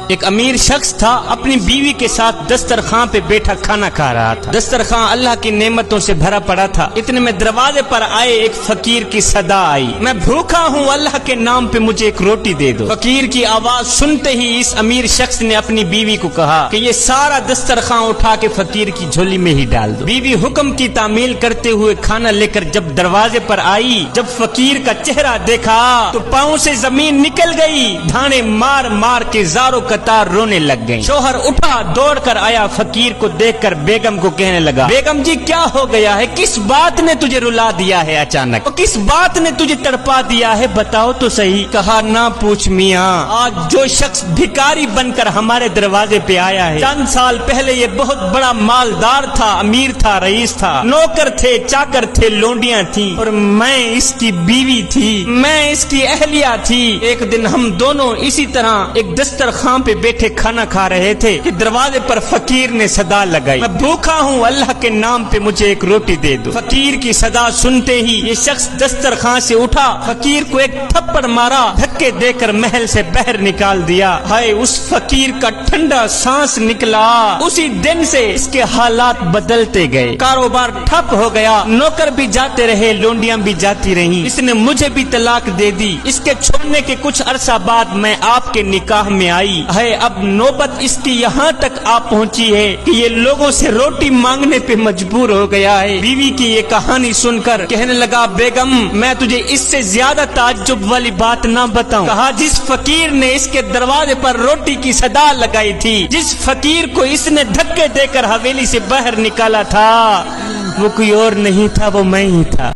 ایک امیر شخص تھا، اپنی بیوی کے ساتھ دسترخوان پہ بیٹھا کھانا کھا رہا تھا۔ دسترخوان اللہ کی نعمتوں سے بھرا پڑا تھا۔ اتنے میں دروازے پر آئے ایک فقیر کی صدا آئی، میں بھوکا ہوں، اللہ کے نام پہ مجھے ایک روٹی دے دو۔ فقیر کی آواز سنتے ہی اس امیر شخص نے اپنی بیوی کو کہا کہ یہ سارا دسترخوان اٹھا کے فقیر کی جھولی میں ہی ڈال دو۔ بیوی حکم کی تعمیل کرتے ہوئے کھانا لے کر جب دروازے پر آئی، جب فقیر کا چہرہ دیکھا تو پاؤں سے زمین نکل گئی، دھانے مار مار کے زاروں قطار رونے لگ گئی۔ شوہر اٹھا، دوڑ کر آیا، فقیر کو دیکھ کر بیگم کو کہنے لگا، بیگم جی کیا ہو گیا ہے؟ کس بات نے تجھے رلا دیا ہے اچانک؟ کس بات نے تجھے تڑپا دیا ہے؟ بتاؤ تو صحیح۔ کہا نہ پوچھ میاں، آج جو شخص بھکاری بن کر ہمارے دروازے پہ آیا ہے، چند سال پہلے یہ بہت بڑا مالدار تھا، امیر تھا، رئیس تھا، نوکر تھے، چاکر تھے، لونڈیاں تھیں، اور میں اس کی بیوی تھی، میں اس کی اہلیہ تھی۔ ایک دن ہم دونوں اسی طرح ایک دسترخوان پہ بیٹھے کھانا کھا رہے تھے کہ دروازے پر فقیر نے صدا لگائی، میں بھوکا ہوں، اللہ کے نام پہ مجھے ایک روٹی دے دو۔ فقیر کی صدا سنتے ہی یہ شخص دسترخوان سے اٹھا، فقیر کو ایک تھپڑ مارا، دھکے دے کر محل سے باہر نکال دیا۔ ہائے اس فقیر کا ٹھنڈا سانس نکلا۔ اسی دن سے اس کے حالات بدلتے گئے، کاروبار ٹھپ ہو گیا، نوکر بھی جاتے رہے، لونڈیاں بھی جاتی رہیں، اس نے مجھے بھی طلاق دے دی۔ اس کے چھوڑنے کے کچھ عرصہ بعد میں آپ کے نکاح میں آئی ہے، اب نوبت اس کی یہاں تک آ پہنچی ہے کہ یہ لوگوں سے روٹی مانگنے پہ مجبور ہو گیا ہے۔ بیوی کی یہ کہانی سن کر کہنے لگا، بیگم میں تجھے اس سے زیادہ تعجب والی بات نہ بتاؤں۔ کہا جس فقیر نے اس کے دروازے پر روٹی کی صدا لگائی تھی، جس فقیر کو اس نے دھکے دے کر حویلی سے باہر نکالا تھا، وہ کوئی اور نہیں تھا، وہ میں ہی تھا۔